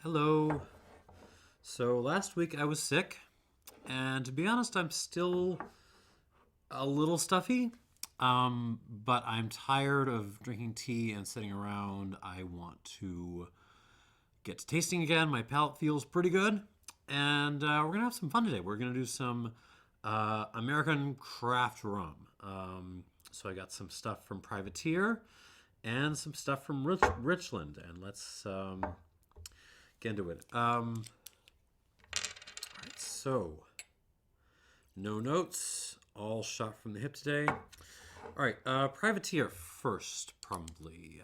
Hello. So last week I was sick, and to be honest, I'm still a little stuffy. But I'm tired of drinking tea and sitting around. I want to get to tasting again. My palate feels pretty good, and we're gonna have some fun today. We're gonna do some American craft rum. So I got some stuff from Privateer and some stuff from Richland, and let's get into it. Alright, so no notes, all shot from the hip today. All right, Privateer first, probably.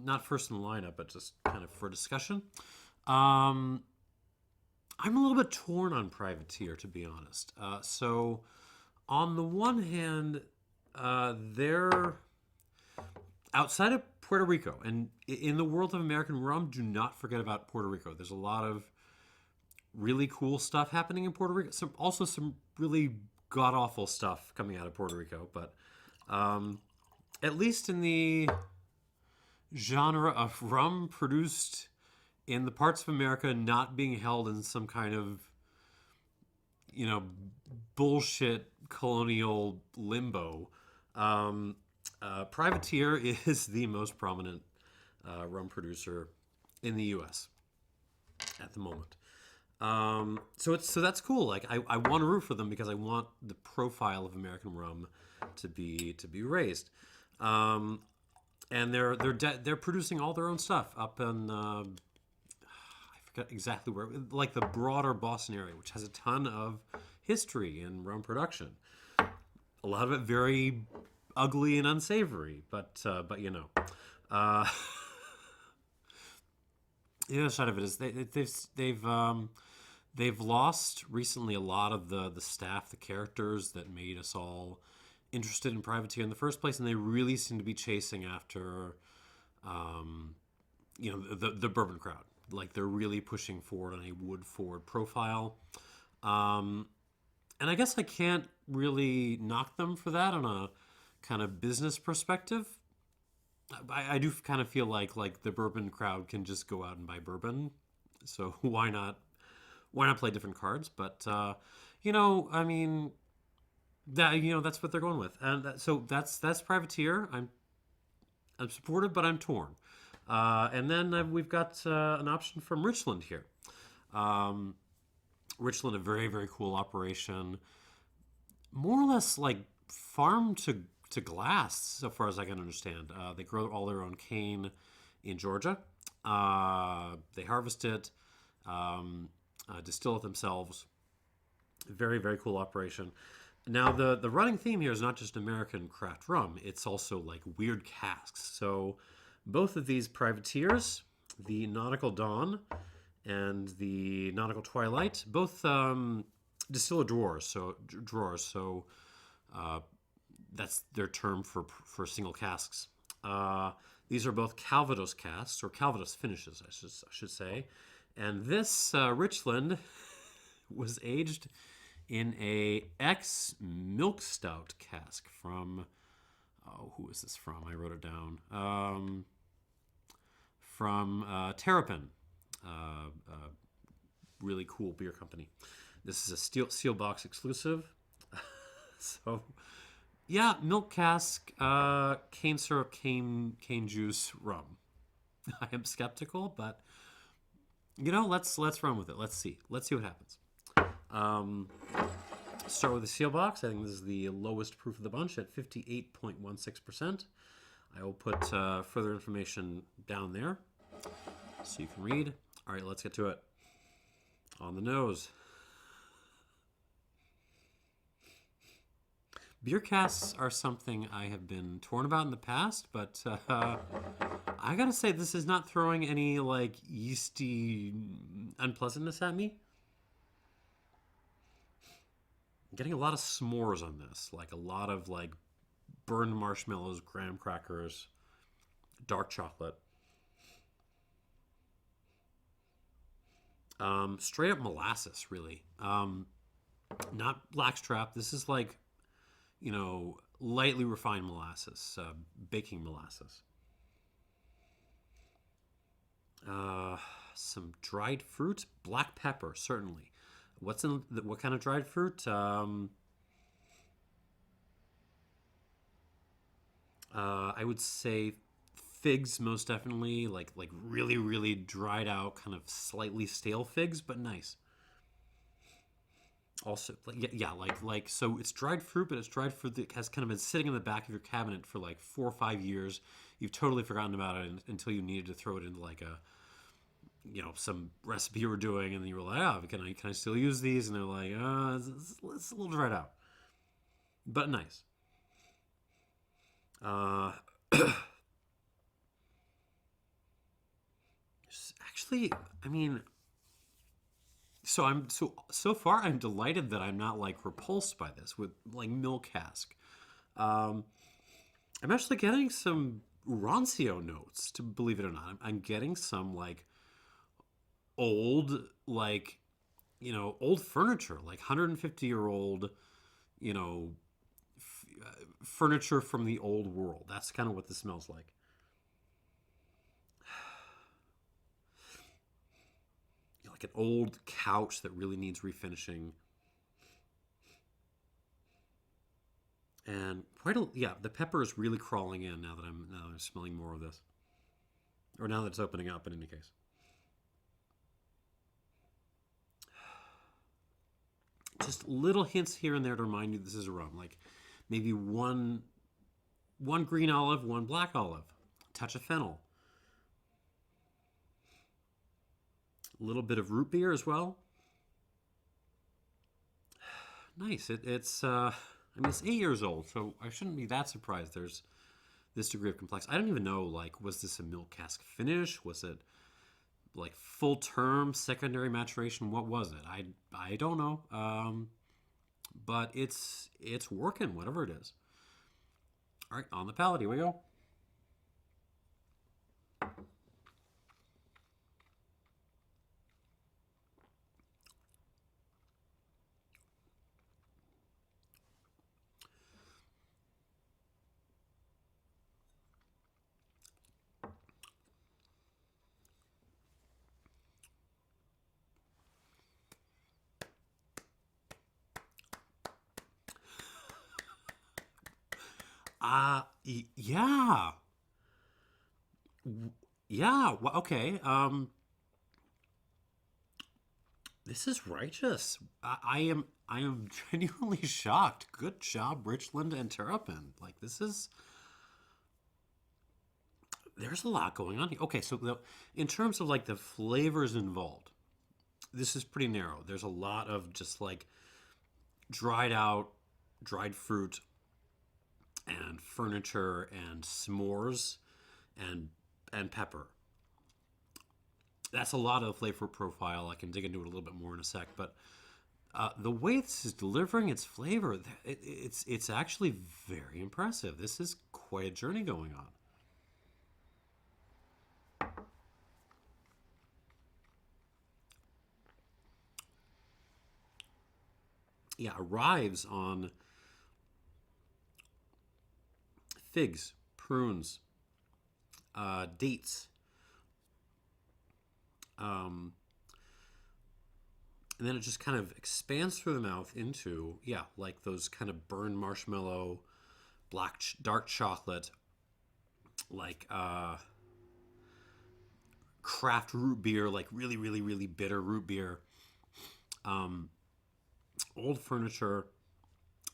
Not first in the lineup, but just kind of for discussion. I'm a little bit torn on Privateer, to be honest. So, on the one hand, they're outside of Puerto Rico, and in the world of American rum, do not forget about Puerto Rico. There's a lot of really cool stuff happening in Puerto Rico. Also some really god awful stuff coming out of Puerto Rico, but at least in the genre of rum produced in the parts of America not being held in some kind of, bullshit colonial limbo. Privateer is the most prominent rum producer in the U.S. at the moment. So that's cool. Like I want to root for them because I want the profile of American rum to be raised. And they're producing all their own stuff up in I forget exactly where, like the broader Boston area, which has a ton of history in rum production. A lot of it very ugly and unsavory, but Uh, the other side of it is they've lost recently a lot of the staff, the characters that made us all interested in Privateer in the first place, and they really seem to be chasing after, the bourbon crowd. Like they're really pushing forward on a wood forward profile, and I guess I can't really knock them for that on a kind of business perspective. I do kind of feel like the bourbon crowd can just go out and buy bourbon, so why not play different cards? But I mean that's what they're going with, and so that's Privateer. I'm supportive, but I'm torn. And then we've got an option from Richland here. Richland, a very very cool operation, more or less like farm to glass, so far as I can understand. They grow all their own cane in Georgia. They harvest it, distill it themselves. Very, very cool operation. Now, the running theme here is not just American craft rum, it's also like weird casks. So, both of these privateers, the Nautical Dawn and the Nautical Twilight, both distiller drawers. So, that's their term for single casks. These are both Calvados casks, or Calvados finishes, I should say. And this Richland was aged in a ex-milk stout cask from, who is this from? I wrote it down. From Terrapin, really cool beer company. This is a Seelbach exclusive. So, yeah, milk cask, cane syrup, cane juice, rum. I am skeptical, but let's run with it. Let's see what happens. Start with the Seelbach. I think this is the lowest proof of the bunch at 58.16%. I will put further information down there so you can read. All right, let's get to it. On the nose. Beer casks are something I have been torn about in the past, but I gotta say this is not throwing any like yeasty unpleasantness at me. I'm getting a lot of s'mores on this, like a lot of like burned marshmallows, graham crackers, dark chocolate. Straight up molasses, really. Not blackstrap. This is like, lightly refined molasses, baking molasses. some dried fruit, black pepper, certainly. What's in what kind of dried fruit? I would say figs, most definitely. Like really, really dried out, kind of slightly stale figs, but nice. Also, like, yeah, like so it's dried fruit, but it's dried fruit that has kind of been sitting in the back of your cabinet for like 4 or 5 years. You've totally forgotten about it until you needed to throw it into like a some recipe you were doing, and then you were like, oh, can I still use these? And they're like, it's a little dried out, but nice. Uh, actually, I mean, so far I'm delighted that I'm not like repulsed by this with like milk cask. Um, I'm actually getting some rancio notes, to believe it or not. I'm getting some like old like old furniture, like 150-year-old, you know, furniture from the old world. That's kind of what this smells like. Like an old couch that really needs refinishing. And the pepper is really crawling in now that I'm smelling more of this. Or now that it's opening up in any case. Just little hints here and there to remind you this is a rum. Like maybe one green olive, one black olive, touch of fennel, a little bit of root beer as well. Nice. It's 8 years old, so I shouldn't be that surprised there's this degree of complexity. I don't even know, like, was this a milk cask finish? Was it like full term secondary maturation? What was it? I don't know. But it's working, whatever it is. All right, on the palate, here we go. Yeah. Yeah, well, okay. This is righteous. I am genuinely shocked. Good job, Richland and Terrapin. Like there's a lot going on here. Okay, so in terms of like the flavors involved, this is pretty narrow. There's a lot of just like dried fruit and furniture and s'mores and pepper. That's a lot of flavor profile. I can dig into it a little bit more in a sec, but the way this is delivering its flavor, it's actually very impressive. This is quite a journey going on. Yeah, arrives on figs, prunes, dates, um, and then it just kind of expands through the mouth into like those kind of burned marshmallow, dark chocolate, like craft root beer, like really, really, really bitter root beer, old furniture.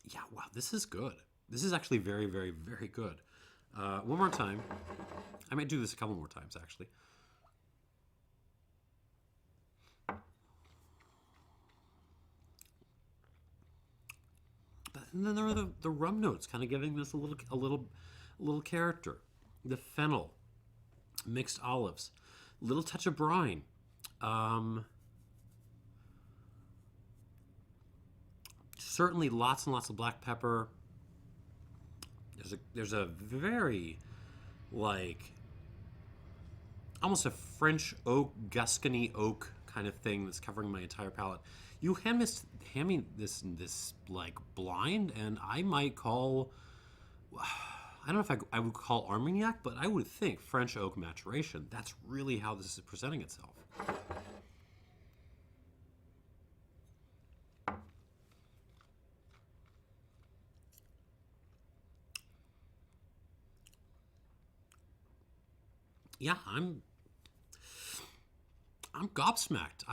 Yeah, wow, this is good. This is actually very, very, very good. One more time. I might do this a couple more times, actually. But and then there are the rum notes, kind of giving this a little character. The fennel, mixed olives, little touch of brine. Certainly, lots and lots of black pepper. There's a very like almost a French oak, Gascony oak kind of thing that's covering my entire palate. You hand me this like blind, and I might call. I don't know if I would call Armagnac, but I would think French oak maturation. That's really how this is presenting itself. Yeah, I'm gobsmacked.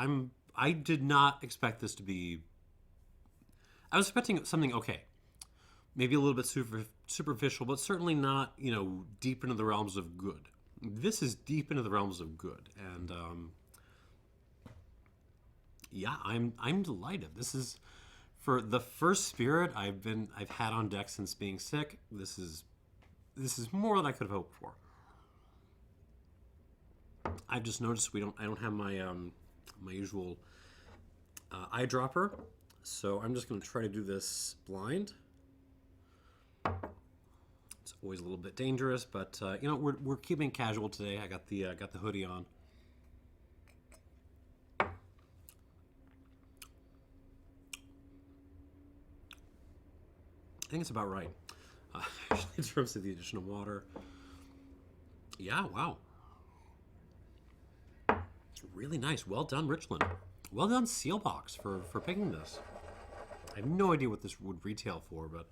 I did not expect this to be. I was expecting something okay, maybe a little bit superficial, but certainly not deep into the realms of good. This is deep into the realms of good, and yeah, I'm delighted. This is for the first spirit I've had on deck since being sick. This is more than I could have hoped for. I've just noticed I don't have my usual eyedropper, so I'm just going to try to do this blind. It's always a little bit dangerous, but we're keeping casual today. I got the hoodie on. I think it's about right. In terms of the addition of water. Yeah, wow. Really nice. Well done, Richland. Well done, Seelbach, for picking this. I have no idea what this would retail for, but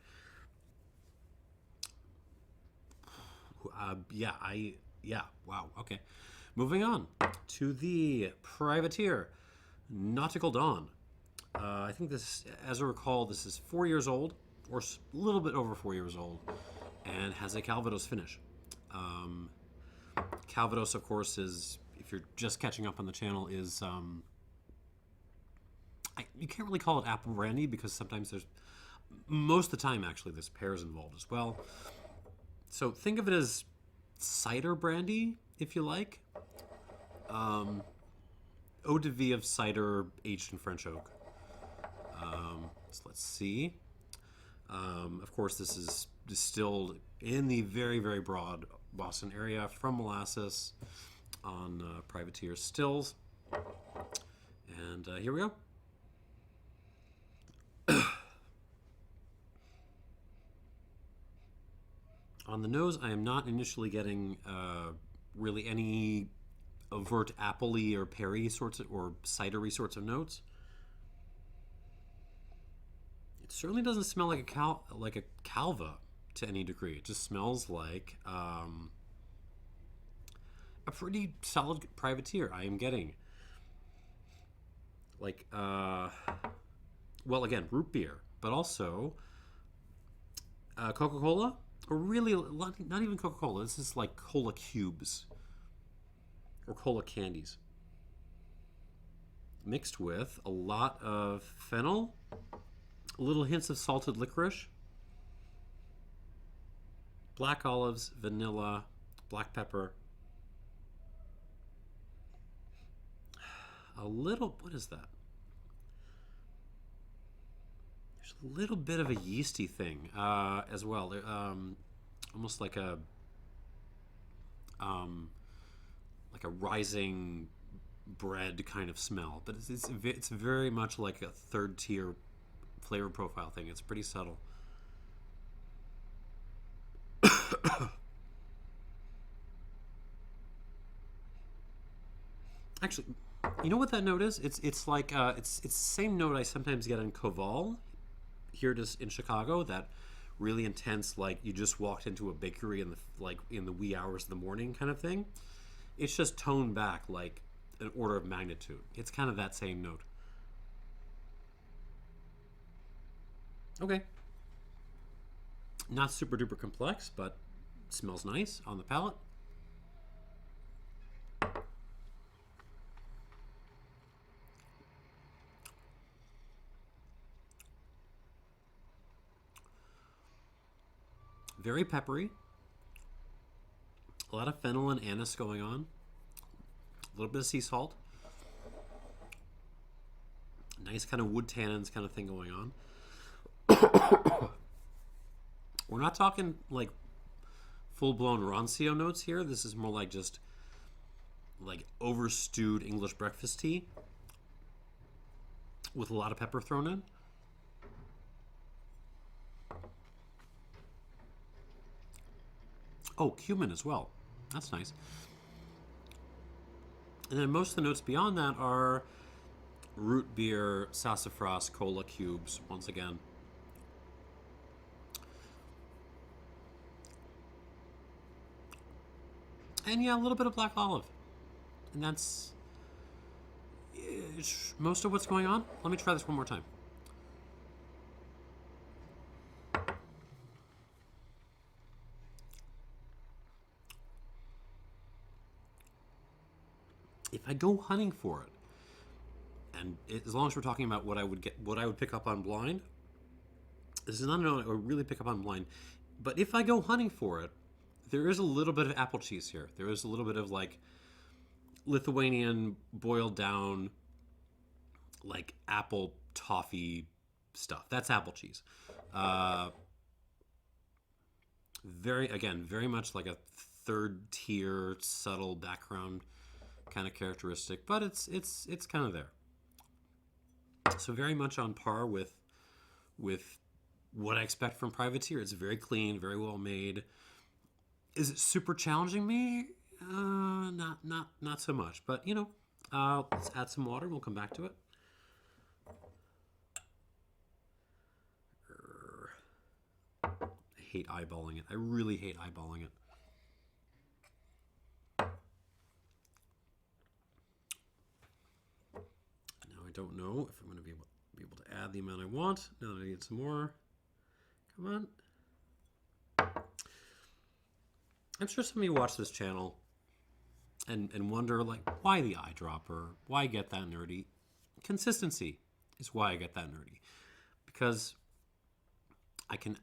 wow. Okay, moving on to the privateer, Nautical Dawn. I think this, as I recall, this is 4 years old, or a little bit over 4 years old, and has a Calvados finish. Calvados, of course, is, if you're just catching up on the channel, is you can't really call it apple brandy because sometimes most of the time actually there's pears involved as well. So think of it as cider brandy, if you like. Eau de vie of cider aged in French oak. So let's see. Of course, this is distilled in the very, very broad Boston area from molasses on privateer stills. And here we go. On the nose, I am not initially getting really any overt appley or perry sorts or cidery sorts of notes. It certainly doesn't smell like a Calva to any degree. It just smells like a pretty solid privateer. I am getting like again, root beer, but also Coca-Cola, or really not even Coca-Cola. This is like cola cubes or cola candies mixed with a lot of fennel, little hints of salted licorice, black olives, vanilla, black pepper, a little, what is that? There's a little bit of a yeasty thing as well. Almost like a rising bread kind of smell, but it's very much like a third tier flavor profile thing. It's pretty subtle. Actually, you know what that note is? It's like it's the same note I sometimes get in Koval here just in Chicago. That really intense, like you just walked into a bakery in the wee hours of the morning kind of thing. It's just toned back like an order of magnitude. It's kind of that same note. Okay. Not super duper complex, but smells nice on the palate. Very peppery. A lot of fennel and anise going on. A little bit of sea salt. Nice kind of wood tannins kind of thing going on. We're not talking like full-blown rancio notes here. This is more like just like over-stewed English breakfast tea with a lot of pepper thrown in. Oh, cumin as well. That's nice. And then most of the notes beyond that are root beer, sassafras, cola cubes, once again. And yeah, a little bit of black olive. And that's most of what's going on. Let me try this one more time. If I go hunting for it, and as long as we're talking about what I would pick up on blind, this is not an I would really pick up on blind. But if I go hunting for it, there is a little bit of apple cheese here. There is a little bit of like Lithuanian boiled down, like apple toffee stuff. That's apple cheese. Very much like a third tier subtle background kind of characteristic, but it's kind of there. So very much on par with what I expect from Privateer. It's very clean, very well made. Is it super challenging me? Not so much. But you know, let's add some water. We'll come back to it. I hate eyeballing it. I really hate eyeballing it. Now I don't know if I'm going to be able to add the amount I want. Now that I need some more. Come on. I'm sure some of you watch this channel and wonder, like, why the eyedropper? Why get that nerdy? Consistency is why I get that nerdy. Because I can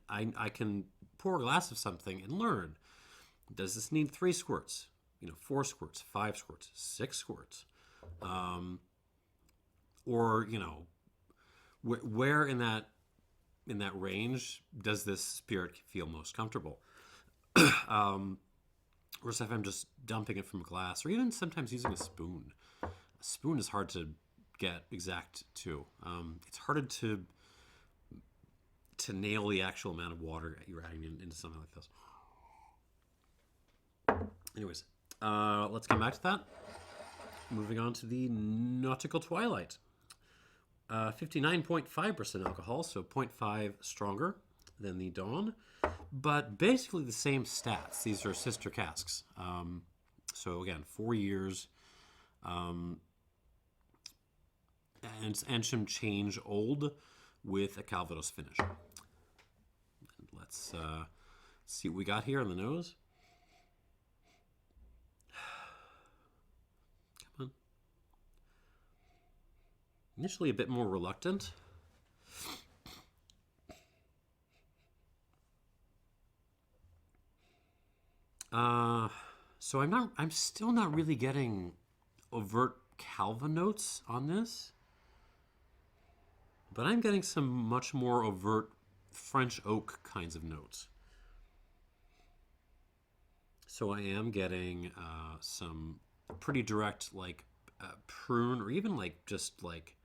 pour a glass of something and learn. Does this need 3 squirts? 4 squirts, 5 squirts, 6 squirts? Or, where in that range does this spirit feel most comfortable? Or if I'm just dumping it from a glass, or even sometimes using a spoon. A spoon is hard to get exact too. It's harder to nail the actual amount of water you're adding into something like this. Anyways, let's come back to that. Moving on to the Nautical Twilight. 59.5% alcohol, so 0.5 stronger than the Dawn, but basically the same stats. These are sister casks. So again, 4 years, and some change old with a Calvados finish. And let's see what we got here on the nose. Come on. Initially a bit more reluctant. So I'm still not really getting overt Calva notes on this, but I'm getting some much more overt French oak kinds of notes. So I am getting some pretty direct, like prune, or even like just like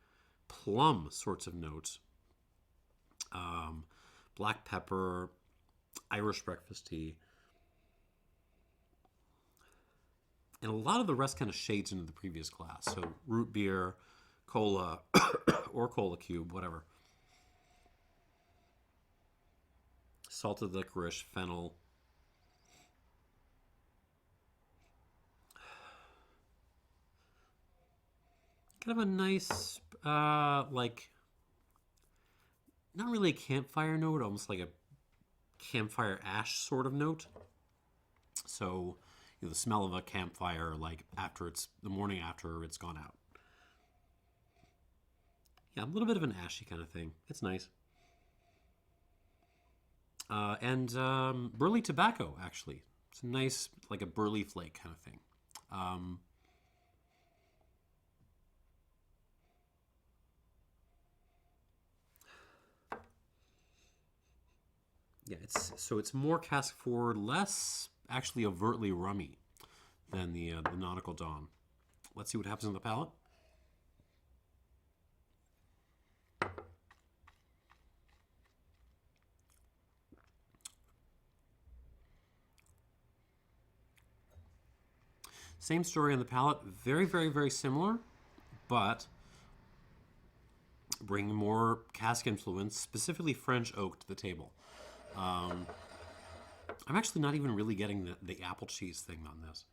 plum sorts of notes. Black pepper, Irish breakfast tea. And a lot of the rest kind of shades into the previous glass. So root beer, cola, or cola cube, whatever. Salted licorice, fennel. Kind of a nice, like, not really a campfire note, almost like a campfire ash sort of note. So, the smell of a campfire, like the morning after it's gone out. Yeah, a little bit of an ashy kind of thing. It's nice. And burley tobacco, actually. It's a nice, like a burley flake kind of thing. Yeah, it's more cask forward, less actually overtly rummy than the Nautical Dawn. Let's see what happens on the palate. Same story on the palate. Very, very, very similar, but bring more cask influence, specifically French oak, to the table. I'm actually not even really getting the apple cheese thing on this.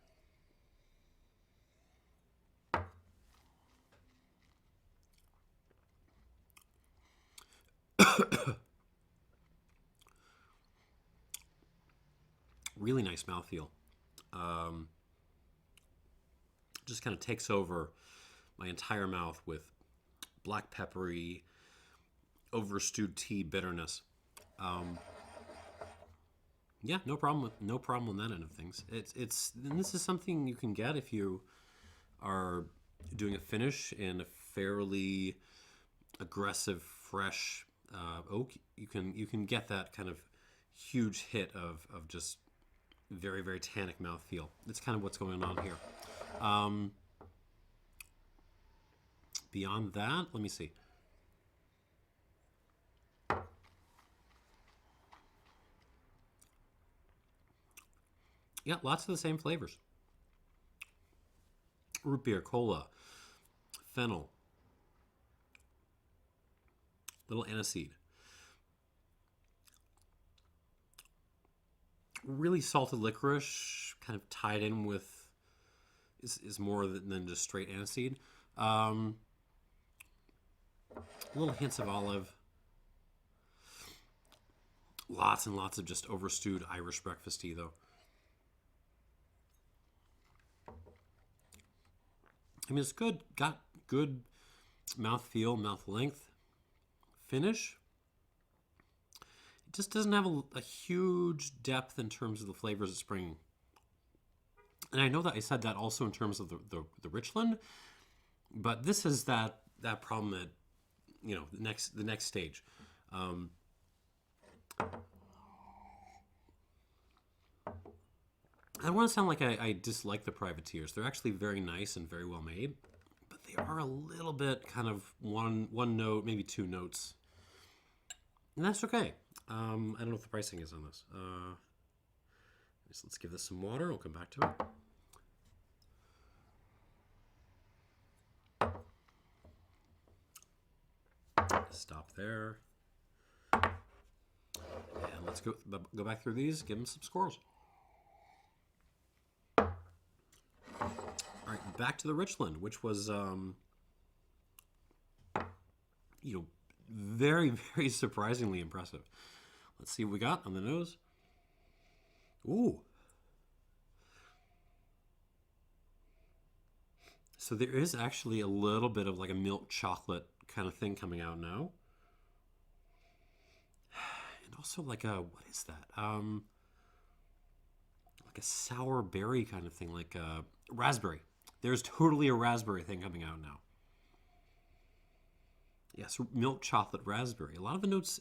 Really nice mouthfeel. Just kind of takes over my entire mouth with black peppery, overstewed tea bitterness. Yeah, no problem on that end of things. And this is something you can get if you are doing a finish in a fairly aggressive, fresh oak. You can get that kind of huge hit of just very, very tannic mouthfeel. That's kind of what's going on here. Beyond that, let me see. Yeah, lots of the same flavors. Root beer, cola, fennel, little aniseed. Really salted licorice, kind of tied in with, is more than just straight aniseed. Little hints of olive. Lots and lots of just overstewed Irish breakfast tea, though. I mean, it's good. Got good mouth feel, mouth length, finish. It just doesn't have a huge depth in terms of the flavors it's bringing. And I know that I said that also in terms of the Richland, but this is that problem at, you know, the next stage. I don't want to sound like I dislike the privateers. They're actually very nice and very well made, but they are a little bit kind of one note, maybe two notes, and that's okay. I don't know what the pricing is on this. Let's give this some water. We'll come back to it. Stop there, and let's go back through these. Give them some scores. All right, back to the Richland, which was, very, very surprisingly impressive. Let's see what we got on the nose. Ooh. So there is actually a little bit of like a milk chocolate kind of thing coming out now. And also like what is that? Like a sour berry kind of thing, like raspberry. There's totally a raspberry thing coming out now. Yes, milk chocolate raspberry. A lot of the notes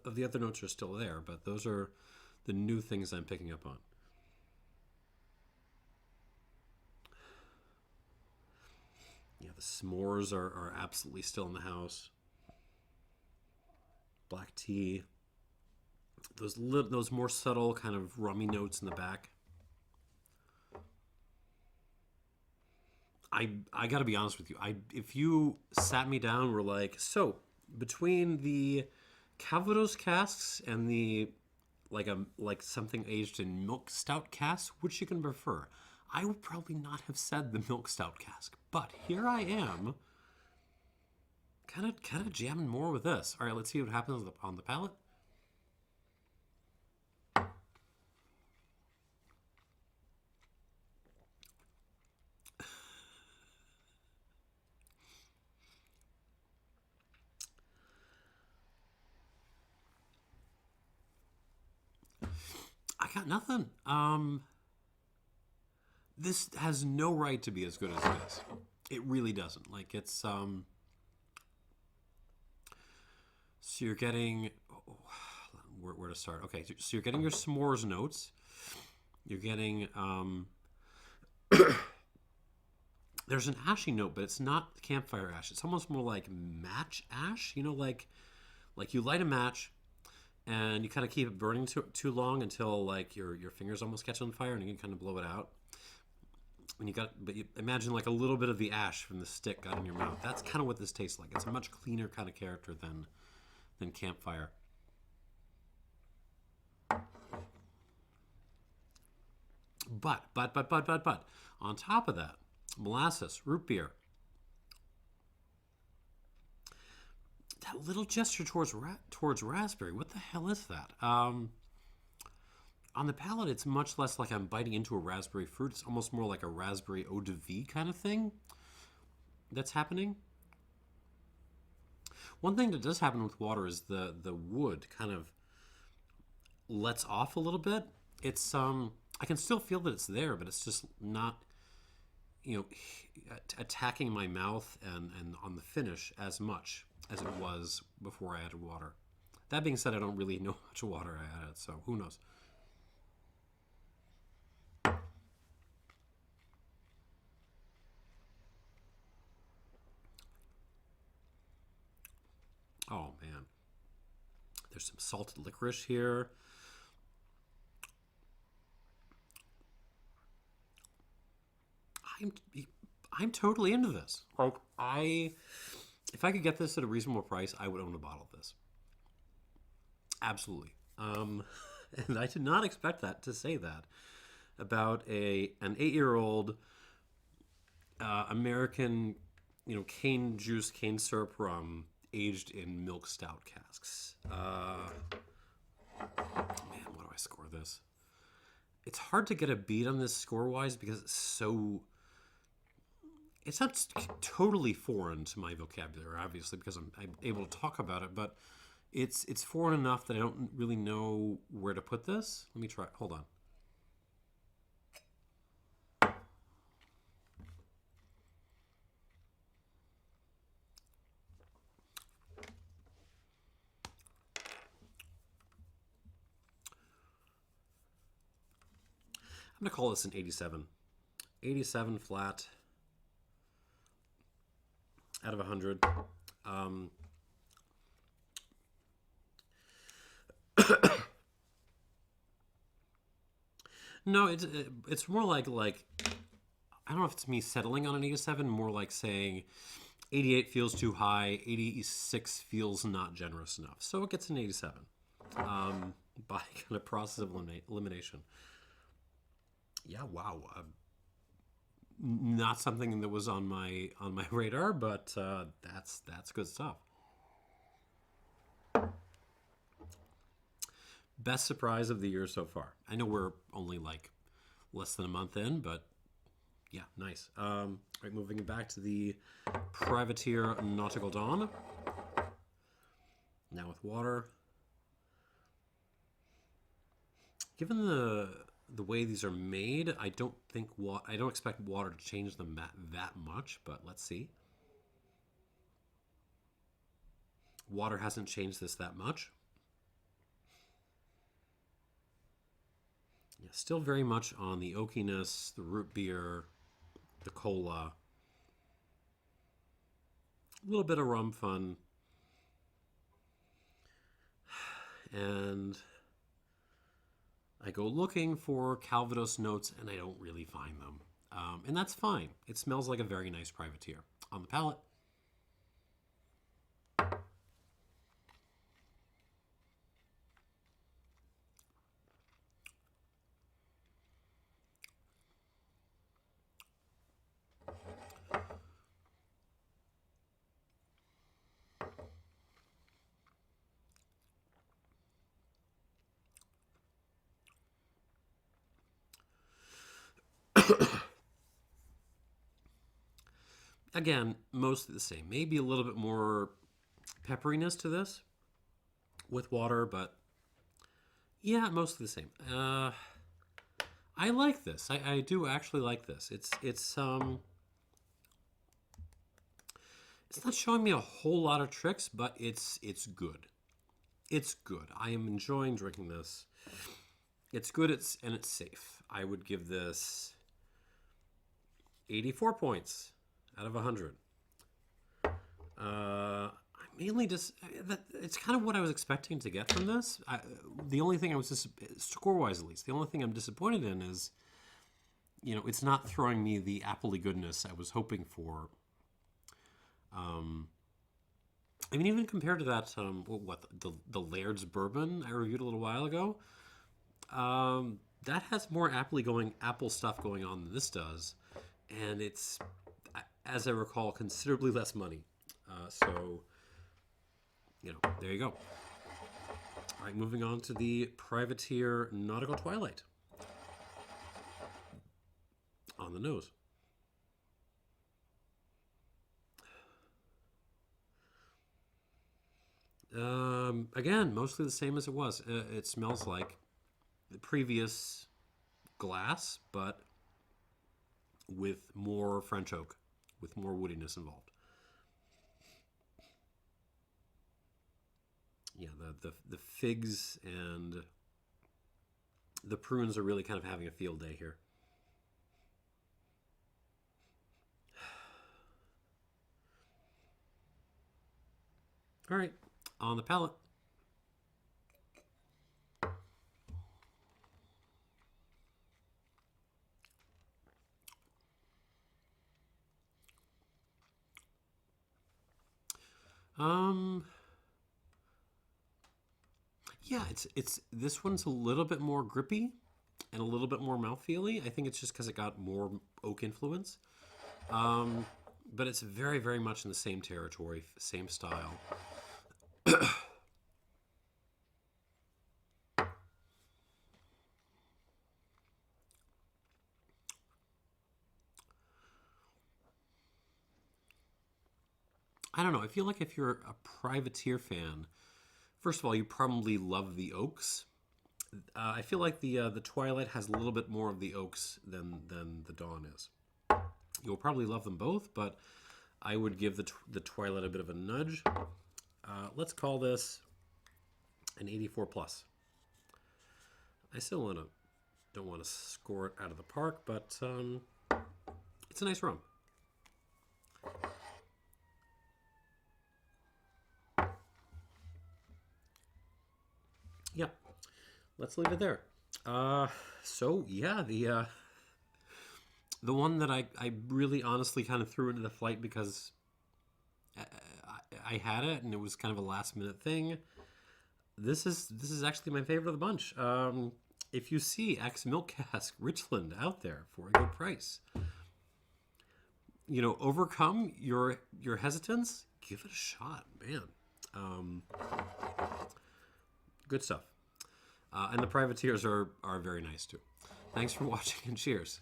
of the other notes are still there, but those are the new things I'm picking up on. Yeah, the s'mores are absolutely still in the house. Black tea. Those more subtle kind of rummy notes in the back. I got to be honest with you. If you sat me down and were like, so between the Calvados casks and the like something aged in milk stout cask, which you can prefer? I would probably not have said the milk stout cask, but here I am, kind of jamming more with this. All right, let's see what happens on the palate. I got nothing. This has no right to be as good as it is. It really doesn't. Like, it's so you're getting where to start. Okay, so you're getting your s'mores notes. You're getting there's an ashy note, but it's not campfire ash. It's almost more like match ash. You know, like you light a match and you kind of keep it burning too long until like your fingers almost catch on fire and you can kind of blow it out. And you imagine like a little bit of the ash from the stick got in your mouth. That's kind of what this tastes like. It's a much cleaner kind of character than campfire. But on top of that, molasses, root beer. That little gesture towards raspberry. What the hell is that? On the palate, it's much less like I'm biting into a raspberry fruit. It's almost more like a raspberry eau de vie kind of thing that's happening. One thing that does happen with water is the wood kind of lets off a little bit. It's I can still feel that it's there, but it's just not, attacking my mouth and on the finish as much as it was before I added water. That being said, I don't really know how much water I added, so who knows. Oh man, there's some salted licorice here. I'm totally into this. Like if I could get this at a reasonable price, I would own a bottle of this. Absolutely. And I did not expect that to say that about an 8-year-old American, cane juice, cane syrup rum aged in milk stout casks. Man, what do I score this? It's hard to get a beat on this score-wise because it's not totally foreign to my vocabulary, obviously, because I'm able to talk about it, but it's foreign enough that I don't really know where to put this. Let me try. Hold on. I'm going to call this an 87. 87 flat out of 100. No, it's more like I don't know if it's me settling on an 87, more like saying 88 feels too high, 86 feels not generous enough. So it gets an 87 by kind of process of elimination. Yeah, wow. Not something that was on my radar, but that's good stuff. Best surprise of the year so far. I know we're only like less than a month in, but yeah, nice. Right, moving back to the Privateer Nautical Dawn. Now with water. Given the way these are made, I don't expect water to change them that much, but let's see. Water hasn't changed this that much. Yeah, still very much on the oakiness, the root beer, the cola. A little bit of rum fun. And I go looking for Calvados notes and I don't really find them. And that's fine. It smells like a very nice privateer. On the palate. Again, mostly the same. Maybe a little bit more pepperiness to this with water, but yeah, mostly the same. I like this. I do actually like this. It's not showing me a whole lot of tricks, but it's good. It's good. I am enjoying drinking this. It's good. It's safe. I would give this 84 points out of 100. Mainly just it's kind of what I was expecting to get from this. The only thing I was score-wise, at least, the only thing I'm disappointed in is, it's not throwing me the appley goodness I was hoping for. I mean, even compared to that, the Laird's bourbon I reviewed a little while ago, that has more apple stuff going on than this does, and it's, as I recall, considerably less money. So there you go. All right, moving on to the Privateer Nautical Twilight. On the nose. Again, mostly the same as it was. It smells like the previous glass, but with more French oak, with more woodiness involved. Yeah, the figs and the prunes are really kind of having a field day here. All right, on the palate. Yeah, it's this one's a little bit more grippy and a little bit more mouthfeely. I think it's just because it got more oak influence. But it's very, very much in the same territory, same style. I don't know. I feel like if you're a Privateer fan, first of all, you probably love the oaks. I feel like the Twilight has a little bit more of the oaks than the Dawn is. You'll probably love them both, but I would give the Twilight a bit of a nudge. Let's call this an 84 plus. I still don't want to score it out of the park, but it's a nice rum. Yeah, let's leave it there. So yeah, the one that I really honestly kind of threw into the flight because I had it and it was kind of a last minute thing. This is actually my favorite of the bunch. If you see X Milk Cask Richland out there for a good price, overcome your hesitance. Give it a shot, man. Good stuff. And the Privateers are very nice too. Thanks for watching and cheers.